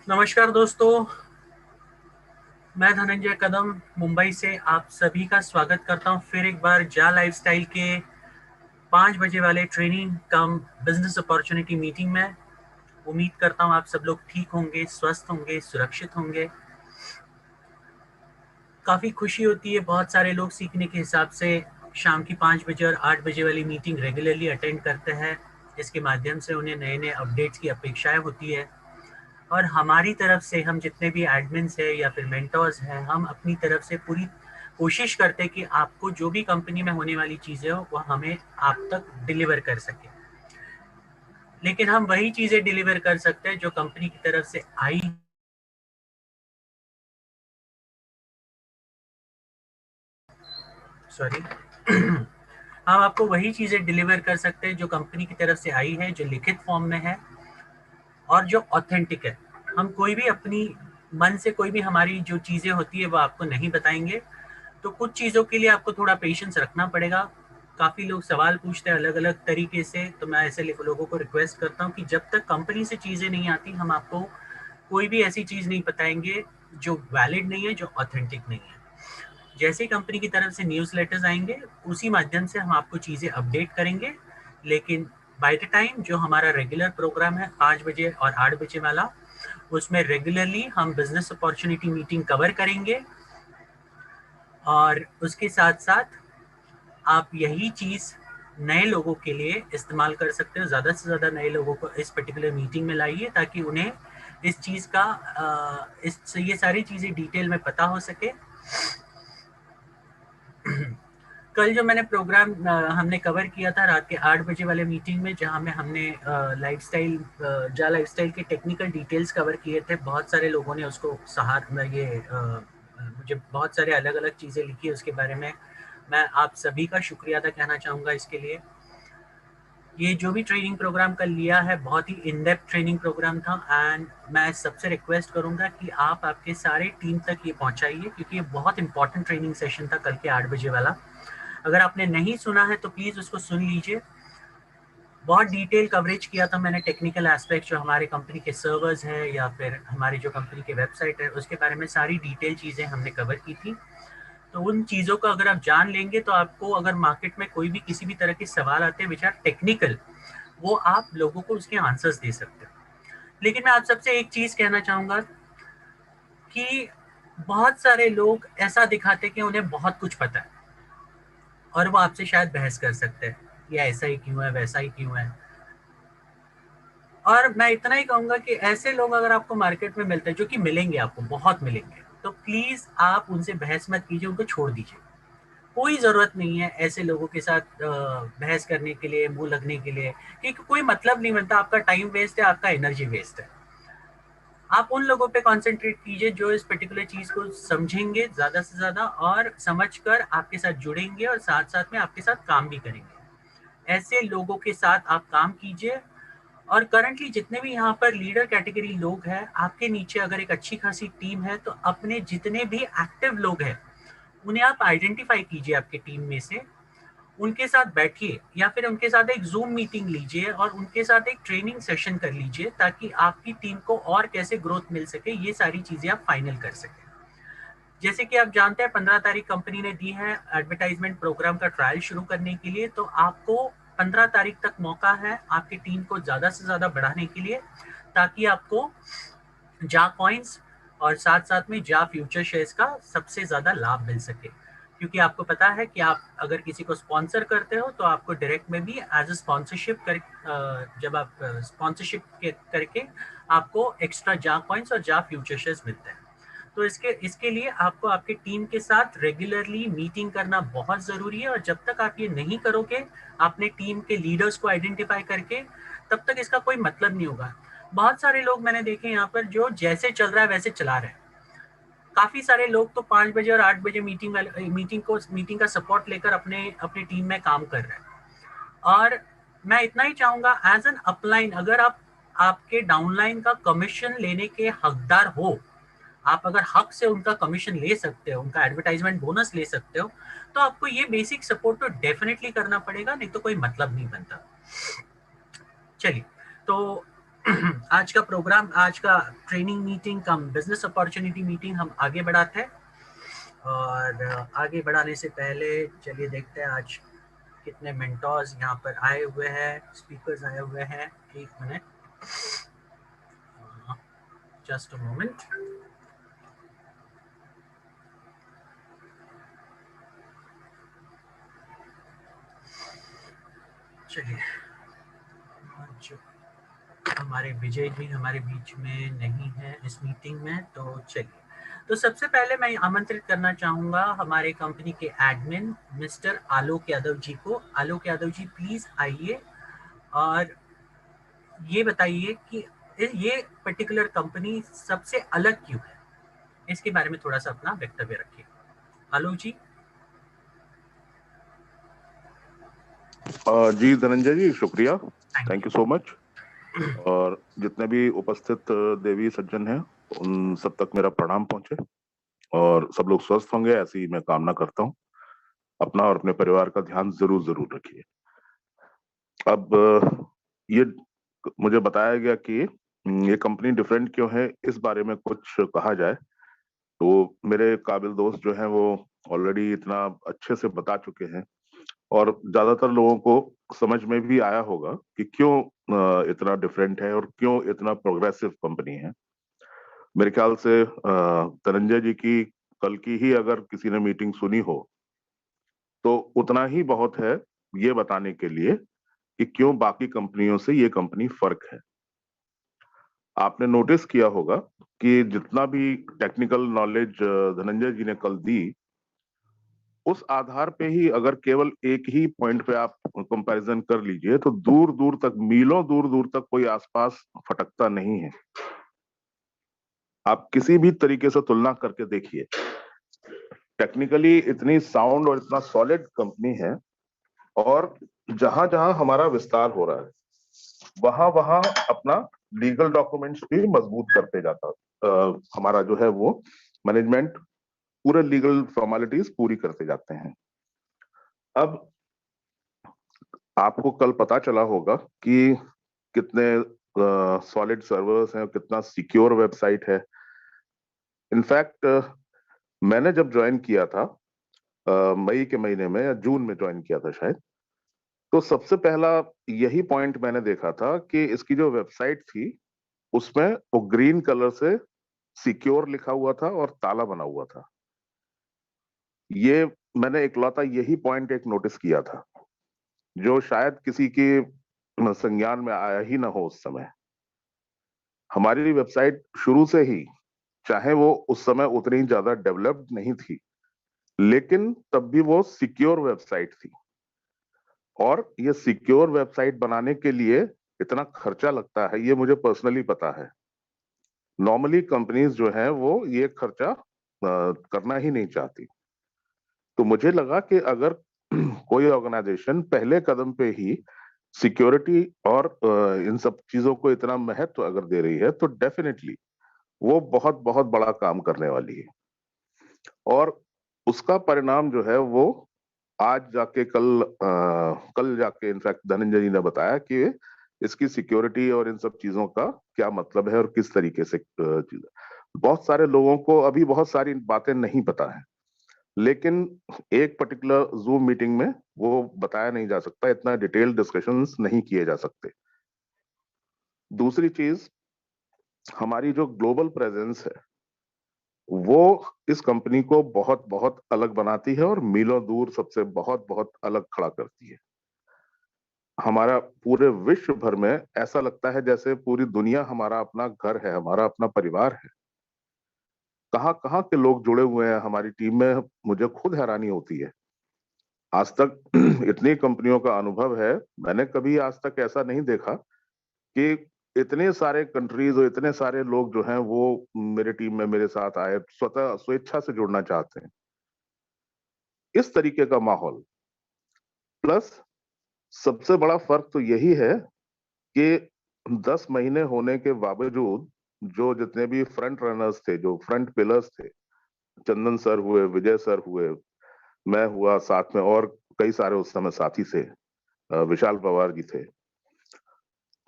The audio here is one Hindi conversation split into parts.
नमस्कार दोस्तों, मैं धनंजय कदम मुंबई से आप सभी का स्वागत करता हूं फिर एक बार जा लाइफस्टाइल के 5 बजे वाले ट्रेनिंग कम बिजनेस अपॉर्चुनिटी मीटिंग में। उम्मीद करता हूं आप सब लोग ठीक होंगे, स्वस्थ होंगे, सुरक्षित होंगे। काफ़ी खुशी होती है, बहुत सारे लोग सीखने के हिसाब से शाम की 5 बजे और 8 बजे वाली मीटिंग रेगुलरली अटेंड करते हैं। इसके माध्यम से उन्हें नए नए अपडेट्स की अपेक्षाएं होती है और हमारी तरफ से हम जितने भी एडमिन्स हैं या फिर मेंटर्स हैं, हम अपनी तरफ से पूरी कोशिश करते हैं कि आपको जो भी कंपनी में होने वाली चीज़ें हो वो हमें आप तक डिलीवर कर सके। लेकिन हम वही चीज़ें डिलीवर कर सकते हैं जो कंपनी की तरफ से आई। सॉरी। हम आपको वही चीज़ें डिलीवर कर सकते हैं जो कंपनी की तरफ से आई है, जो लिखित फॉर्म में है और जो ऑथेंटिक है। हम कोई भी अपनी मन से कोई भी हमारी जो चीज़ें होती है वो आपको नहीं बताएंगे। तो कुछ चीज़ों के लिए आपको थोड़ा पेशेंस रखना पड़ेगा। काफ़ी लोग सवाल पूछते हैं अलग अलग तरीके से, तो मैं ऐसे लोगों को रिक्वेस्ट करता हूँ कि जब तक कंपनी से चीज़ें नहीं आती हम आपको कोई भी ऐसी चीज़ नहीं बताएंगे जो वैलिड नहीं है, जो ऑथेंटिक नहीं है। जैसे ही कंपनी की तरफ से न्यूज़ लेटर्स आएंगे उसी माध्यम से हम आपको चीज़ें अपडेट करेंगे। लेकिन बाय द टाइम जो हमारा रेगुलर प्रोग्राम है 5 बजे और 8 बजे वाला, उसमें रेगुलरली हम बिजनेस अपॉर्चुनिटी मीटिंग कवर करेंगे और उसके साथ साथ आप यही चीज़ नए लोगों के लिए इस्तेमाल कर सकते हो। ज़्यादा से ज़्यादा नए लोगों को इस पर्टिकुलर मीटिंग में लाइए ताकि उन्हें इस चीज़ का ये सारी चीज़ें डिटेल में पता हो सके। कल जो मैंने प्रोग्राम हमने कवर किया था रात के 8 बजे वाले मीटिंग में, जहां में हमने लाइफस्टाइल जा लाइफस्टाइल के टेक्निकल डिटेल्स कवर किए थे। बहुत सारे लोगों ने उसको मुझे बहुत सारे अलग अलग चीज़ें लिखी उसके बारे में। मैं आप सभी का शुक्रिया अदा कहना चाहूँगा इसके लिए। ये जो भी ट्रेनिंग प्रोग्राम कल लिया है बहुत ही इन डेप्थ ट्रेनिंग प्रोग्राम था एंड मैं सबसे रिक्वेस्ट करूंगा कि आप आपके सारे टीम तक ये पहुंचाइए क्योंकि ये बहुत इंपॉर्टेंट ट्रेनिंग सेशन था कल के 8 बजे वाला। अगर आपने नहीं सुना है तो प्लीज़ उसको सुन लीजिए। बहुत डिटेल कवरेज किया था मैंने टेक्निकल एस्पेक्ट, जो हमारे कंपनी के सर्वर्स हैं या फिर हमारी जो कंपनी की वेबसाइट है उसके बारे में सारी डिटेल चीज़ें हमने कवर की थी। तो उन चीज़ों को अगर आप जान लेंगे तो आपको अगर मार्केट में कोई भी किसी भी तरह के सवाल आते हैं विच आर टेक्निकल, वो आप लोगों को उसके आंसर्स दे सकते हो। लेकिन मैं आप सबसे एक चीज़ कहना चाहूँगा कि बहुत सारे लोग ऐसा दिखाते हैं कि उन्हें बहुत कुछ पता है और वो आपसे शायद बहस कर सकते हैं, ये ऐसा ही क्यों है, वैसा ही क्यों है। और मैं इतना ही कहूंगा कि ऐसे लोग अगर आपको मार्केट में मिलते हैं, जो कि मिलेंगे, आपको बहुत मिलेंगे, तो प्लीज आप उनसे बहस मत कीजिए, उनको छोड़ दीजिए। कोई जरूरत नहीं है ऐसे लोगों के साथ बहस करने के लिए, मुंह लगने के लिए, क्योंकि कोई मतलब नहीं बनता। आपका टाइम वेस्ट है, आपका एनर्जी वेस्ट है। आप उन लोगों पे कंसंट्रेट कीजिए जो इस पर्टिकुलर चीज को समझेंगे ज्यादा से ज्यादा और समझकर आपके साथ जुड़ेंगे और साथ साथ में आपके साथ काम भी करेंगे। ऐसे लोगों के साथ आप काम कीजिए। और करंटली जितने भी यहाँ पर लीडर कैटेगरी लोग हैं, आपके नीचे अगर एक अच्छी खासी टीम है तो अपने जितने भी एक्टिव लोग हैं उन्हें आप आइडेंटिफाई कीजिए आपके टीम में से। उनके साथ बैठिए या फिर उनके साथ एक जूम मीटिंग लीजिए और उनके साथ एक ट्रेनिंग सेशन कर लीजिए ताकि आपकी टीम को और कैसे ग्रोथ मिल सके, ये सारी चीजें आप फाइनल कर सकें। जैसे कि आप जानते हैं 15 तारीख कंपनी ने दी है एडवर्टाइजमेंट प्रोग्राम का ट्रायल शुरू करने के लिए, तो आपको 15 तारीख तक मौका है आपकी टीम को ज्यादा से ज्यादा बढ़ाने के लिए, ताकि आपको जा कॉइन्स और साथ साथ में जा फ्यूचर शेयर्स का सबसे ज्यादा लाभ मिल सके। क्योंकि आपको पता है कि आप अगर किसी को स्पॉन्सर करते हो तो आपको डायरेक्ट में भी एज ए स्पॉन्सरशिप कर, जब आप स्पॉन्सरशिप करके आपको एक्स्ट्रा जा कॉइन्स और जा फ्यूचर शेयर्स मिलते हैं। तो इसके इसके लिए आपको आपके टीम के साथ रेगुलरली मीटिंग करना बहुत ज़रूरी है और जब तक आप ये नहीं करोगे अपने टीम के लीडर्स को आइडेंटिफाई करके, तब तक इसका कोई मतलब नहीं होगा। बहुत सारे लोग मैंने देखे यहाँ पर जो जैसे चल रहा है वैसे चला रहे हैं। काफी सारे लोग तो 5 बजे और 8 बजे मीटिंग का सपोर्ट लेकर अपने अपनी टीम में काम कर रहे हैं। और मैं इतना ही चाहूंगा एज एन अपलाइन, अगर आप आपके डाउनलाइन का कमीशन लेने के हकदार हो, आप अगर हक से उनका कमीशन ले सकते हो, उनका एडवर्टाइजमेंट बोनस ले सकते हो, तो आपको ये बेसिक सपोर्ट तो डेफिनेटली करना पड़ेगा, नहीं तो कोई मतलब नहीं बनता। चलिए, तो आज का प्रोग्राम, आज का ट्रेनिंग मीटिंग कम बिजनेस अपॉर्चुनिटी मीटिंग हम आगे बढ़ाते हैं। और आगे बढ़ाने से पहले चलिए देखते हैं आज कितने मेंटोर्स यहाँ पर आए हुए हैं, स्पीकर्स आए हुए हैं। एक मिनट, जस्ट अ मोमेंट। चलिए, आज हमारे विजय जी हमारे बीच में नहीं है इस मीटिंग में, तो चलिए। तो सबसे पहले मैं आमंत्रित करना चाहूँगा हमारे कंपनी के एडमिन मिस्टर आलोक यादव जी को। आलोक यादव जी प्लीज़ आइए और ये बताइए कि ये पर्टिकुलर कंपनी सबसे अलग क्यों है, इसके बारे में थोड़ा सा अपना वक्तव्य रखिए। आलोक जी। जी धनंजय जी, शुक्रिया, thank thank you so much. और जितने भी उपस्थित देवी सज्जन हैं, उन सब तक मेरा प्रणाम पहुंचे और सब लोग स्वस्थ होंगे, ऐसी मैं कामना करता हूं। अपना और अपने परिवार का ध्यान जरूर जरूर रखिए। अब ये मुझे बताया गया कि ये कंपनी डिफरेंट क्यों है, इस बारे में कुछ कहा जाए तो मेरे काबिल दोस्त जो हैं वो ऑलरेडी इतना अच्छे से बता चुके हैं और ज्यादातर लोगों को समझ में भी आया होगा कि क्यों इतना डिफरेंट है और क्यों इतना प्रोग्रेसिव कंपनी है। मेरे ख्याल से धनंजय जी की कल की ही अगर किसी ने मीटिंग सुनी हो तो उतना ही बहुत है ये बताने के लिए कि क्यों बाकी कंपनियों से ये कंपनी फर्क है। आपने नोटिस किया होगा कि जितना भी टेक्निकल नॉलेज धनंजय जी ने कल दी, उस आधार पे ही अगर केवल एक ही पॉइंट पे आप कंपैरिजन कर लीजिए तो दूर दूर तक, मीलों दूर दूर तक कोई आसपास फटकता नहीं है। आप किसी भी तरीके से तुलना करके देखिए, टेक्निकली इतनी साउंड और इतना सॉलिड कंपनी है। और जहां जहां हमारा विस्तार हो रहा है वहां वहां अपना लीगल डॉक्यूमेंट्स भी मजबूत करते जाता, हमारा जो है वो मैनेजमेंट पूरे लीगल फॉर्मेलिटीज पूरी करते जाते हैं। अब आपको कल पता चला होगा कि कितने सॉलिड सर्वर्स हैं, कितना सिक्योर वेबसाइट है। इनफैक्ट मैंने जब ज्वाइन किया था मई के महीने में या जून में ज्वाइन किया था शायद, तो सबसे पहला यही पॉइंट मैंने देखा था कि इसकी जो वेबसाइट थी उसमें वो ग्रीन कलर से सिक्योर लिखा हुआ था और ताला बना हुआ था। ये मैंने इकलौता यही पॉइंट एक नोटिस किया था जो शायद किसी के संज्ञान में आया ही ना हो उस समय। हमारी वेबसाइट शुरू से ही, चाहे वो उस समय उतनी ज्यादा डेवलप्ड नहीं थी, लेकिन तब भी वो सिक्योर वेबसाइट थी। और ये सिक्योर वेबसाइट बनाने के लिए इतना खर्चा लगता है, ये मुझे पर्सनली पता है। नॉर्मली कंपनीज जो है वो ये खर्चा करना ही नहीं चाहती। तो मुझे लगा कि अगर कोई ऑर्गेनाइजेशन पहले कदम पे ही सिक्योरिटी और इन सब चीजों को इतना महत्व अगर दे रही है तो डेफिनेटली वो बहुत बहुत बड़ा काम करने वाली है। और उसका परिणाम जो है वो आज जाके कल जाके इनफैक्ट धनंजय जी ने बताया कि इसकी सिक्योरिटी और इन सब चीजों का क्या मतलब है और किस तरीके से चीज। बहुत सारे लोगों को अभी बहुत सारी बातें नहीं पता है, लेकिन एक पर्टिकुलर जूम मीटिंग में वो बताया नहीं जा सकता, इतना डिटेल डिस्कशंस नहीं किए जा सकते। दूसरी चीज, हमारी जो ग्लोबल प्रेजेंस है वो इस कंपनी को बहुत बहुत अलग बनाती है और मीलों दूर सबसे बहुत बहुत अलग खड़ा करती है। हमारा पूरे विश्व भर में ऐसा लगता है जैसे पूरी दुनिया हमारा अपना घर है, हमारा अपना परिवार है। कहाँ कहाँ के लोग जुड़े हुए हैं हमारी टीम में, मुझे खुद हैरानी होती है। आज तक इतनी कंपनियों का अनुभव है, मैंने कभी आज तक ऐसा नहीं देखा कि इतने सारे कंट्रीज और इतने सारे लोग जो हैं वो मेरे टीम में मेरे साथ आए, स्वतः स्वेच्छा से जुड़ना चाहते हैं। इस तरीके का माहौल, प्लस सबसे बड़ा फर्क तो यही है कि 10 महीने होने के बावजूद जो जितने भी फ्रंट रनर्स थे, जो फ्रंट पिलर्स थे, चंदन सर हुए, विजय सर हुए, मैं हुआ, साथ में और कई सारे उस समय साथी से, विशाल पवार जी थे।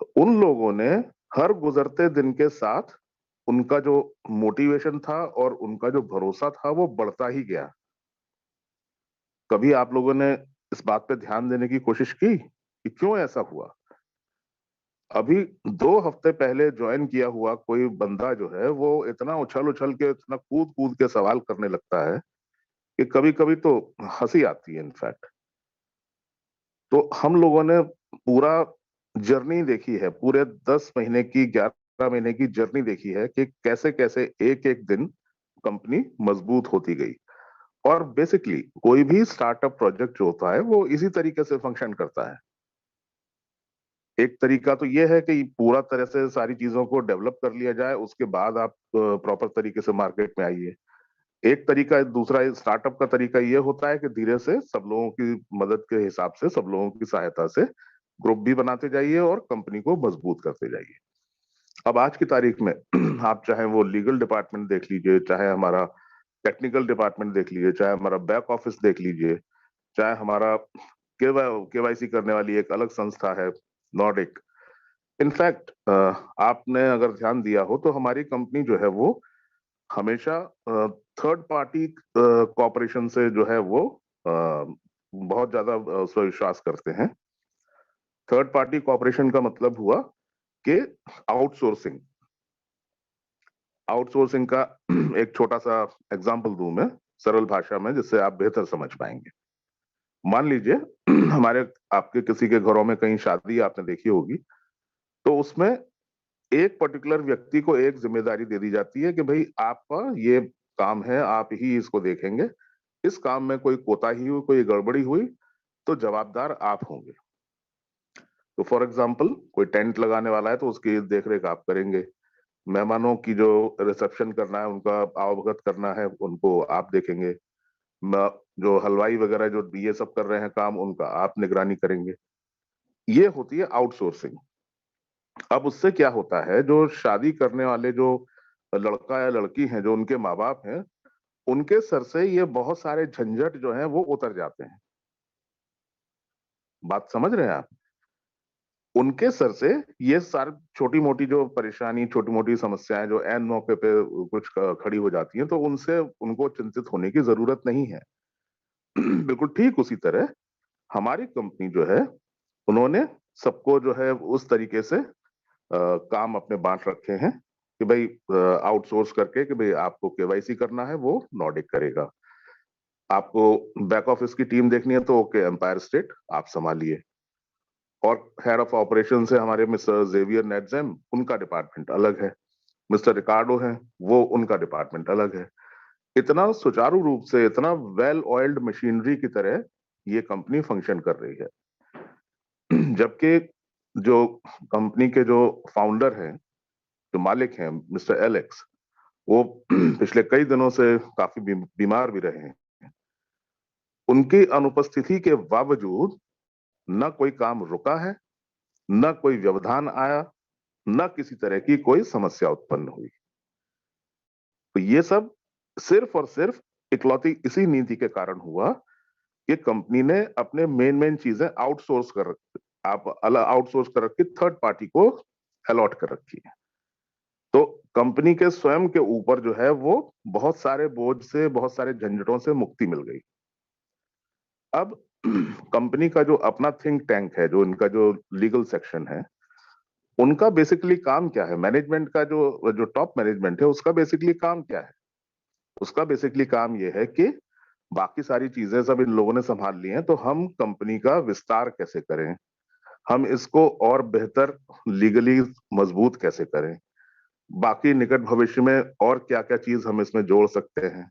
तो उन लोगों ने हर गुजरते दिन के साथ उनका जो मोटिवेशन था और उनका जो भरोसा था वो बढ़ता ही गया। कभी आप लोगों ने इस बात पे ध्यान देने की कोशिश की कि क्यों ऐसा हुआ? अभी 2 हफ्ते पहले ज्वाइन किया हुआ कोई बंदा जो है वो इतना उछल-उछल के, इतना कूद-कूद के सवाल करने लगता है कि कभी-कभी तो हँसी आती है इनफैक्ट। तो हम लोगों ने पूरा जर्नी देखी है, पूरे 10 महीने की, 11 महीने की जर्नी देखी है कि कैसे-कैसे एक-एक दिन कंपनी मजबूत होती गई। और बेसिकली कोई भी स्टार्टअप प्रोजेक्ट जो होता है वो इसी तरीके से फंक्शन करता है। एक तरीका तो ये है कि पूरा तरह से सारी चीज़ों को डेवलप कर लिया जाए, उसके बाद आप प्रॉपर तरीके से मार्केट में आइए। एक तरीका, दूसरा स्टार्टअप का तरीका ये होता है कि धीरे से सब लोगों की मदद के हिसाब से, सब लोगों की सहायता से ग्रुप भी बनाते जाइए और कंपनी को मजबूत करते जाइए। अब आज की तारीख में आप चाहे वो लीगल डिपार्टमेंट देख लीजिए, चाहे हमारा टेक्निकल डिपार्टमेंट देख लीजिए, चाहे हमारा बैक ऑफिस देख लीजिए, चाहे हमारा केवाईसी करने वाली एक अलग संस्था है, नॉर्डिक। इनफैक्ट आपने अगर ध्यान दिया हो तो हमारी कंपनी जो है वो हमेशा थर्ड पार्टी कॉपरेशन से जो है वो बहुत ज्यादा उस पर विश्वास करते हैं। थर्ड पार्टी कॉपरेशन का मतलब हुआ कि आउटसोर्सिंग। आउटसोर्सिंग का एक छोटा सा एग्जांपल दूं मैं सरल भाषा में, जिससे आप बेहतर समझ पाएंगे। मान लीजिए हमारे आपके किसी के घरों में कहीं शादी आपने देखी होगी, तो उसमें एक पर्टिकुलर व्यक्ति को एक जिम्मेदारी दे दी जाती है कि भाई आपका ये काम है, आप ही इसको देखेंगे। इस काम में कोई कोताही हुई, कोई गड़बड़ी हुई तो जवाबदार आप होंगे। तो फॉर एग्जाम्पल कोई टेंट लगाने वाला है तो उसकी देखरेख आप करेंगे। मेहमानों की जो रिसेप्शन करना है, उनका आवभगत करना है, उनको आप देखेंगे। जो हलवाई वगैरह जो ये सब कर रहे हैं काम, उनका आप निगरानी करेंगे। ये होती है आउटसोर्सिंग। अब उससे क्या होता है, जो शादी करने वाले जो लड़का या लड़की हैं, जो उनके माँ बाप हैं, उनके सर से ये बहुत सारे झंझट जो हैं वो उतर जाते हैं। बात समझ रहे हैं आप? उनके सर से ये सारी छोटी मोटी जो परेशानी, छोटी मोटी समस्याएं जो ऐन मौके पे कुछ खड़ी हो जाती हैं, तो उनसे उनको चिंतित होने की जरूरत नहीं है। बिल्कुल ठीक उसी तरह हमारी कंपनी जो है, उन्होंने सबको जो है उस तरीके से काम अपने बांट रखे हैं कि भाई आउटसोर्स करके कि भाई आपको केवाईसी करना है वो नॉर्डिक करेगा। आपको बैक ऑफिस की टीम देखनी है तो ओके, एम्पायर स्टेट आप संभालिए। और हेड ऑफ ऑपरेशन से हमारे मिस्टर जेवियर नेटजेम, उनका डिपार्टमेंट अलग है। मिस्टर रिकार्डो हैं, वो उनका डिपार्टमेंट अलग है। इतना सुचारू रूप से, इतना वेल ऑयल्ड मशीनरी की तरह ये कंपनी फंक्शन कर रही है। जबकि जो कंपनी के जो फाउंडर हैं, जो मालिक हैं, मिस्टर एलेक्स, वो पिछले कई दिनों से काफी बीमार भी रहे हैं। उनकी अनुपस्थिति के बावजूद न कोई काम रुका है, न कोई व्यवधान आया, न किसी तरह की कोई समस्या उत्पन्न हुई। तो ये सब सिर्फ और सिर्फ इकलौती इसी नीति के कारण हुआ कि कंपनी ने अपने मेन मेन चीजें आउटसोर्स कर रखी, आप अलग आउटसोर्स कर रखी, थर्ड पार्टी को अलॉट कर रखी है। तो कंपनी के स्वयं के ऊपर जो है वो बहुत सारे बोझ से, बहुत सारे झंझटों से मुक्ति मिल गई। अब कंपनी का जो अपना थिंक टैंक है, जो इनका जो लीगल सेक्शन है, उनका बेसिकली काम क्या है? मैनेजमेंट का जो जो टॉप मैनेजमेंट है, उसका बेसिकली काम क्या है? उसका बेसिकली काम ये है कि बाकी सारी चीजें सब इन लोगों ने संभाल ली हैं, तो हम कंपनी का विस्तार कैसे करें, हम इसको और बेहतर लीगली मजबूत कैसे करें, बाकी निकट भविष्य में और क्या क्या चीज हम इसमें जोड़ सकते हैं,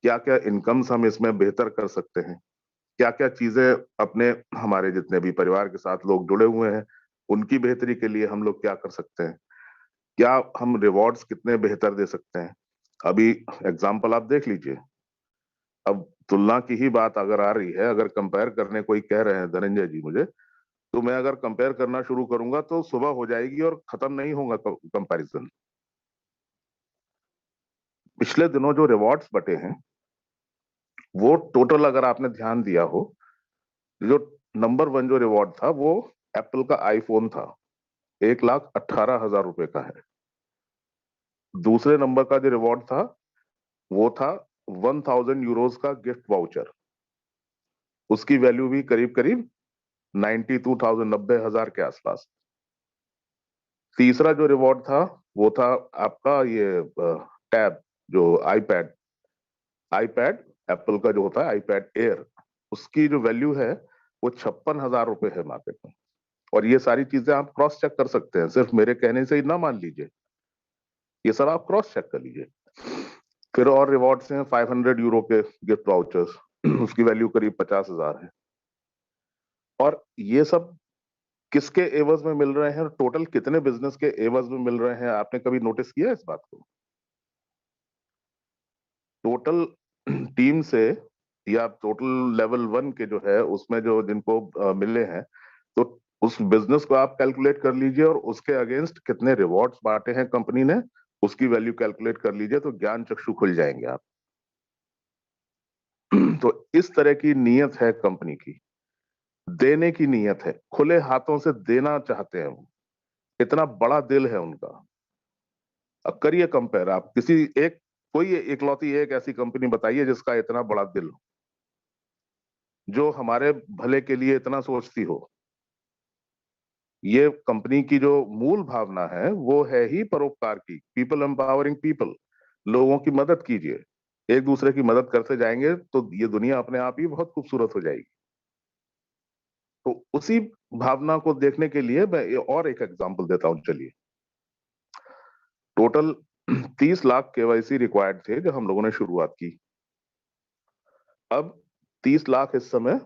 क्या क्या इनकम्स हम इसमें बेहतर कर सकते हैं, क्या क्या चीजें अपने, हमारे जितने भी परिवार के साथ लोग जुड़े हुए हैं, उनकी बेहतरी के लिए हम लोग क्या कर सकते हैं, क्या हम रिवॉर्ड्स कितने बेहतर दे सकते हैं। अभी एग्जाम्पल आप देख लीजिए। अब तुलना की ही बात अगर आ रही है, अगर कंपेयर करने कोई कह रहे हैं धनंजय जी मुझे, तो मैं अगर कंपेयर करना शुरू करूंगा तो सुबह हो जाएगी और खत्म नहीं होगा कंपैरिजन। पिछले दिनों जो रिवॉर्ड्स बटे हैं, वो टोटल अगर आपने ध्यान दिया हो, जो नंबर 1 जो रिवॉर्ड था वो एप्पल का आईफोन था। 1,18,000 रुपए का है। दूसरे नंबर का जो रिवॉर्ड था वो था 1,000 यूरोज का गिफ्ट वाउचर, उसकी वैल्यू भी करीब करीब 92,000, 90,000 के आसपास। तीसरा जो रिवॉर्ड था वो था आपका ये टैब, जो आईपैड, आईपैड एप्पल का जो होता है आईपैड एयर, उसकी जो वैल्यू है वो 56,000 रुपए है मार्केट में। और ये सारी चीजें आप क्रॉस चेक कर सकते हैं, सिर्फ मेरे कहने से ही ना मान लीजिए, ये सब आप क्रॉस चेक कर लीजिए। फिर और रिवॉर्ड्स हैं 500 यूरो के गिफ्ट वाउचर्स, उसकी वैल्यू करीब 50,000 है। और ये सब किसके एवज में मिल रहे हैं और टोटल कितने बिजनेस के एवज में मिल रहे हैं, आपने कभी नोटिस किया इस बात को? टोटल टीम से या टोटल लेवल 1 के जो है उसमें जो जिनको मिले हैं, तो उस बिजनेस को आप कैलकुलेट कर लीजिए और उसके अगेंस्ट कितने रिवॉर्ड्स बांटे हैं कंपनी ने, उसकी वैल्यू कैलकुलेट कर लीजिए, तो ज्ञान चक्षु खुल जाएंगे आप। तो इस तरह की नीयत है कंपनी की, देने की नीयत है, खुले हाथों से देना चाहते हैं वो, इतना बड़ा दिल है उनका। अब करिए कंपेयर, आप किसी एक, कोई इकलौती एक ऐसी कंपनी बताइए जिसका इतना बड़ा दिल हो, जो हमारे भले के लिए इतना सोचती हो। ये कंपनी की जो मूल भावना है वो है ही परोपकार की, पीपल एम्पावरिंग पीपल, लोगों की मदद कीजिए, एक दूसरे की मदद करते जाएंगे तो ये दुनिया अपने आप ही बहुत खूबसूरत हो जाएगी। तो उसी भावना को देखने के लिए मैं और एक एग्जांपल देता हूं, चलिए। टोटल 30 लाख केवाईसी रिक्वायर्ड थे जब हम लोगों ने शुरुआत की। अब 30 लाख इस समय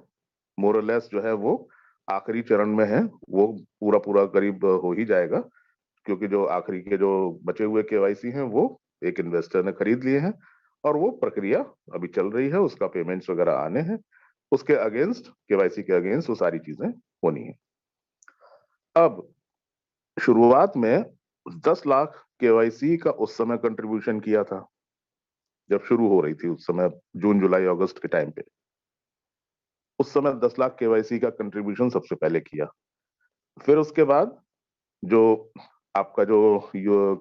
मोरलेस जो है वो आखिरी चरण में है, वो पूरा पूरा करीब हो ही जाएगा, क्योंकि जो आखिरी के जो बचे हुए केवाईसी हैं वो एक इन्वेस्टर ने खरीद लिए हैं और वो प्रक्रिया अभी चल रही है, उसका पेमेंट्स वगैरह आने हैं, उसके अगेंस्ट, केवाईसी के अगेंस्ट वो सारी चीजें होनी है। अब शुरुआत में 10 लाख केवाईसी का उस समय कंट्रीब्यूशन किया था जब शुरू हो रही थी, उस समय जून जुलाई अगस्त के टाइम पे, उस समय 10 लाख केवाईसी का कंट्रीब्यूशन सबसे पहले किया। फिर उसके बाद जो आपका जो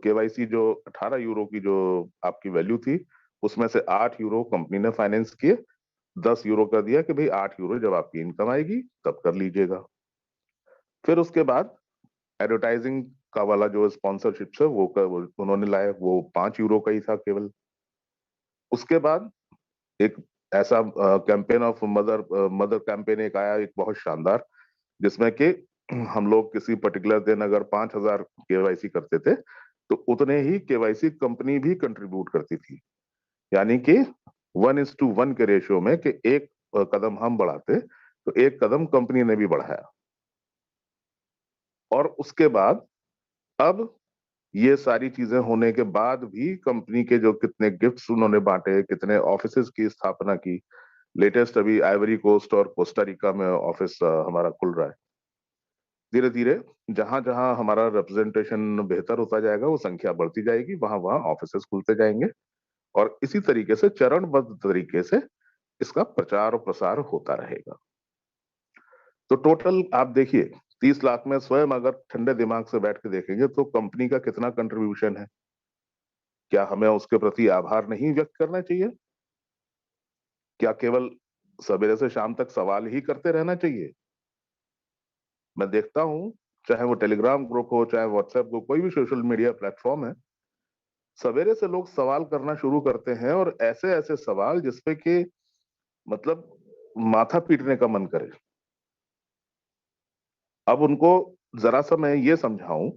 केवाईसी जो 18 यूरो की जो आपकी वैल्यू थी, उसमें से 8 यूरो कंपनी ने फाइनेंस किए, 10 यूरो का दिया कि भाई 8 यूरो जब आपकी इनकम आएगी तब कर लीजिएगा। फिर उसके बाद एडवर्टाइजिंग का वाला जो स्पॉन्सरशिप है वो उन्होंने लाया, वो 5 यूरो का ही था केवल। उसके बाद एक ऐसा campaign of mother mother campaign एक आया, एक बहुत शानदार, जिसमें कि हम लोग किसी पर्टिकुलर दिन अगर 5,000 केवाईसी करते थे तो उतने ही केवाईसी कंपनी भी कंट्रीब्यूट करती थी, यानी कि 1:1 के रेशियो में, कि एक कदम हम बढ़ाते तो एक कदम कंपनी ने भी बढ़ाया। और उसके बाद अब ये सारी चीजें होने के बाद भी कंपनी के जो कितने गिफ्ट्स उन्होंने बांटे, कितने ऑफिसेज की स्थापना की, लेटेस्ट अभी आइवरी कोस्ट और कोस्टा रिका में ऑफिस हमारा खुल रहा है। धीरे धीरे जहां जहां हमारा रिप्रेजेंटेशन बेहतर होता जाएगा, वो संख्या बढ़ती जाएगी, वहां वहां ऑफिसेस खुलते जाएंगे और इसी तरीके से चरणबद्ध तरीके से इसका प्रचार और प्रसार होता रहेगा। तो टोटल आप देखिए 30 लाख में स्वयं अगर ठंडे दिमाग से बैठ के देखेंगे तो कंपनी का कितना कंट्रीब्यूशन है। क्या हमें उसके प्रति आभार नहीं व्यक्त करना चाहिए? क्या केवल सवेरे से शाम तक सवाल ही करते रहना चाहिए? मैं देखता हूं, चाहे वो टेलीग्राम ग्रुप हो, चाहे व्हाट्सएप ग्रुप, कोई भी सोशल मीडिया प्लेटफॉर्म है, सवेरे से लोग सवाल करना शुरू करते हैं और ऐसे ऐसे सवाल जिसपे कि मतलब माथा पीटने का मन करे। अब उनको जरा सा मैं ये समझाऊं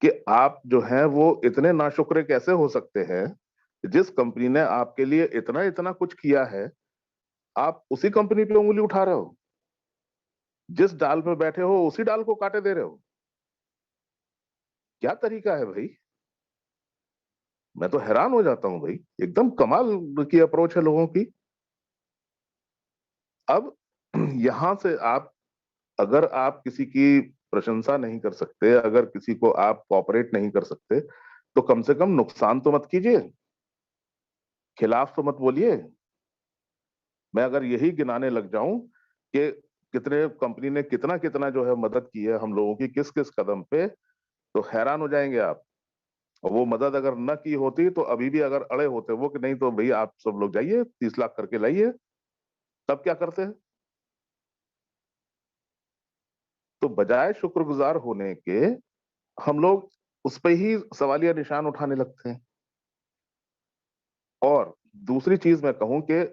कि आप जो हैं वो इतने नाशुक्रे कैसे हो सकते हैं, जिस कंपनी ने आपके लिए इतना इतना कुछ किया है, आप उसी कंपनी पे उंगली उठा रहे हो, जिस डाल पे बैठे हो उसी डाल को काटे दे रहे हो। क्या तरीका है भाई? मैं तो हैरान हो जाता हूं भाई, एकदम कमाल की अप्रोच है लोगों की। अब यहां से आप, अगर आप किसी की प्रशंसा नहीं कर सकते, अगर किसी को आप कॉपरेट नहीं कर सकते, तो कम से कम नुकसान तो मत कीजिए, खिलाफ तो मत बोलिए। मैं अगर यही गिनाने लग जाऊं कि कितने कंपनी ने कितना कितना जो है मदद की है हम लोगों की, किस किस कदम पे, तो हैरान हो जाएंगे आप। और वो मदद अगर न की होती तो अभी भी अगर अड़े होते वो कि नहीं तो भैया आप सब लोग जाइए 30 लाख करके लाइए, तब क्या करते हैं? तो बजाय शुक्रगुजार होने के हम लोग उस पे ही सवालिया निशान उठाने लगते हैं। और दूसरी चीज मैं कहूं कि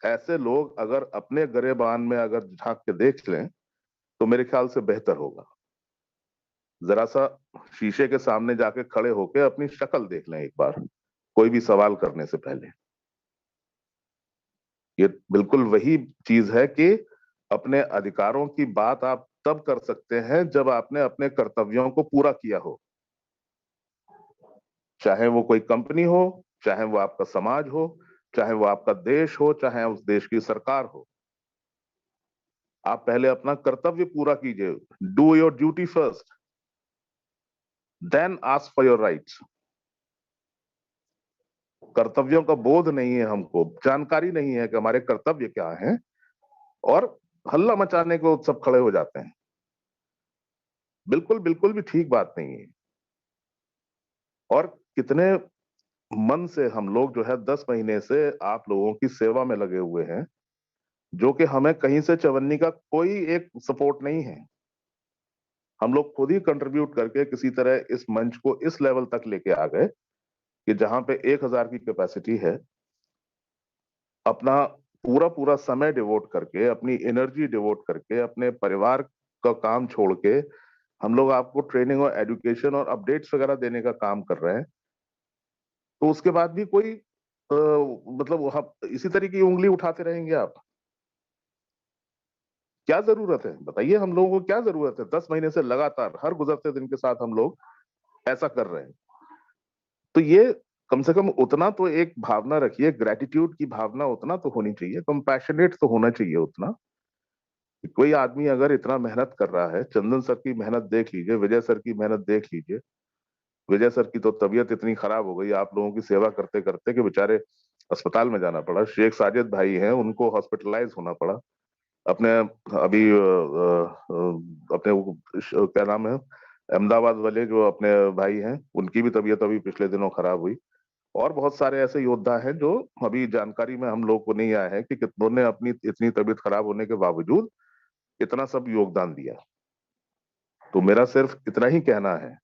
ऐसे लोग अगर अपने गरेबान में अगर झांक के देख लें तो मेरे ख्याल से बेहतर होगा। जरा सा शीशे के सामने जाके खड़े होके अपनी शक्ल देख लें एक बार, कोई भी सवाल करने से पहले। ये बिल्कुल वही चीज है कि अपने अधिकारों की बात आप तब कर सकते हैं जब आपने अपने कर्तव्यों को पूरा किया हो, चाहे वो कोई कंपनी हो, चाहे वो आपका समाज हो, चाहे वो आपका देश हो, चाहे उस देश की सरकार हो। आप पहले अपना कर्तव्य पूरा कीजिए। Do your duty first, then ask for your rights. कर्तव्यों का बोध नहीं है, हमको जानकारी नहीं है कि हमारे कर्तव्य क्या हैं, और हल्ला मचाने को सब खड़े हो जाते हैं। बिल्कुल बिल्कुल भी ठीक बात नहीं है। और कितने मन से हम लोग जो है 10 महीने से आप लोगों की सेवा में लगे हुए हैं, जो कि हमें कहीं से चवन्नी का कोई एक सपोर्ट नहीं है। हम लोग खुद ही कंट्रीब्यूट करके किसी तरह इस मंच को इस लेवल तक लेके आ गए कि जहां पे 1000 की कैपेसिटी है। अपना पूरा पूरा समय डिवोट करके, अपनी एनर्जी डिवोट करके, अपने परिवार का काम छोड़ के हम लोग आपको ट्रेनिंग और एजुकेशन और अपडेट्स वगैरह देने का काम कर रहे हैं। तो उसके बाद भी कोई मतलब इसी तरीके की उंगली उठाते रहेंगे आप? क्या जरूरत है बताइए? हम लोगों को क्या जरूरत है? 10 महीने से लगातार हर गुजरते दिन के साथ हम लोग ऐसा कर रहे हैं। तो ये कम से कम उतना तो एक भावना रखिए, ग्रेटिट्यूड की भावना उतना तो होनी चाहिए, कंपैशनेट तो होना चाहिए उतना। कोई आदमी अगर इतना मेहनत कर रहा है, चंदन सर की मेहनत देख लीजिए, विजय सर की मेहनत देख लीजिए। विजय सर की तो तबीयत इतनी खराब हो गई आप लोगों की सेवा करते करते कि बेचारे अस्पताल में जाना पड़ा। शेख साजिद भाई हैं, उनको हॉस्पिटलाइज होना पड़ा। अपने अभी अपने क्या नाम है, अहमदाबाद वाले जो अपने भाई हैं, उनकी भी तबीयत अभी पिछले दिनों खराब हुई। और बहुत सारे ऐसे योद्धा हैं जो अभी जानकारी में हम लोग को नहीं आया है कि कितनों ने अपनी इतनी तबीयत खराब होने के बावजूद इतना सब योगदान दिया। तो मेरा सिर्फ इतना ही कहना है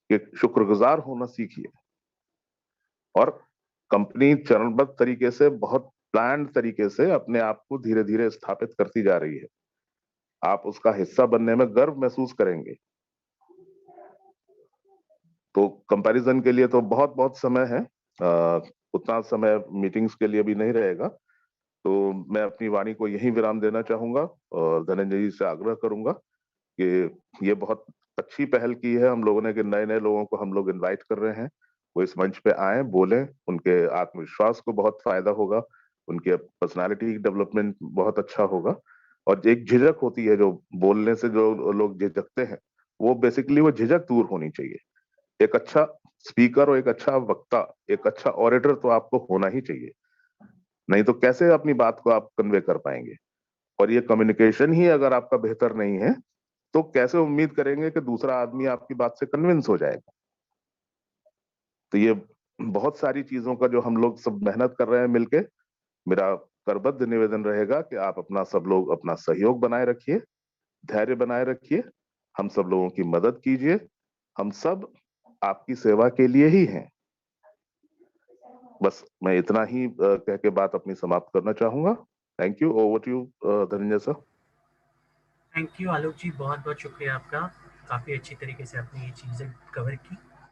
कि शुक्रगुजार होना सीखिए। और कंपनी चरणबद्ध तरीके से, बहुत प्लान्ड तरीके से अपने आप को धीरे धीरे स्थापित करती जा रही है। आप उसका हिस्सा बनने में गर्व महसूस करेंगे। तो कंपैरिजन के लिए तो बहुत बहुत समय है, उतना समय मीटिंग्स के लिए भी नहीं रहेगा। तो मैं अपनी वाणी को यहीं विराम देना चाहूंगा और धनंजय जी से आग्रह करूंगा कि ये बहुत अच्छी पहल की है हम लोगों ने कि नए नए लोगों को हम लोग इनवाइट कर रहे हैं। वो इस मंच पे आए, बोलें, उनके आत्मविश्वास को बहुत फायदा होगा, उनके पर्सनालिटी डेवलपमेंट बहुत अच्छा होगा। और एक झिझक होती है जो बोलने से जो लोग झिझकते हैं, वो बेसिकली वो झिझक दूर होनी चाहिए। एक अच्छा स्पीकर और एक अच्छा वक्ता, एक अच्छा ऑरेटर तो आपको होना ही चाहिए, नहीं तो कैसे अपनी बात को आप कन्वे कर पाएंगे? और ये कम्युनिकेशन ही अगर आपका बेहतर नहीं है तो कैसे उम्मीद करेंगे कि दूसरा आदमी आपकी बात से कन्विंस हो जाएगा? तो ये बहुत सारी चीजों का जो हम लोग सब मेहनत कर रहे हैं मिलके, मेरा करबद्ध निवेदन रहेगा कि आप अपना सब लोग अपना सहयोग बनाए रखिए, धैर्य बनाए रखिए, हम सब लोगों की मदद कीजिए। हम सब आपकी सेवा के लिए ही हैं। बस मैं इतना ही कह के बात अपनी समाप्त करना चाहूंगा। Thank you. Over to you Dhananjay sir. Thank you Alok ji, बहुत बहुत शुक्रिया आपका। काफ़ी अच्छी तरीके से आपने ये चीज़ें कवर की।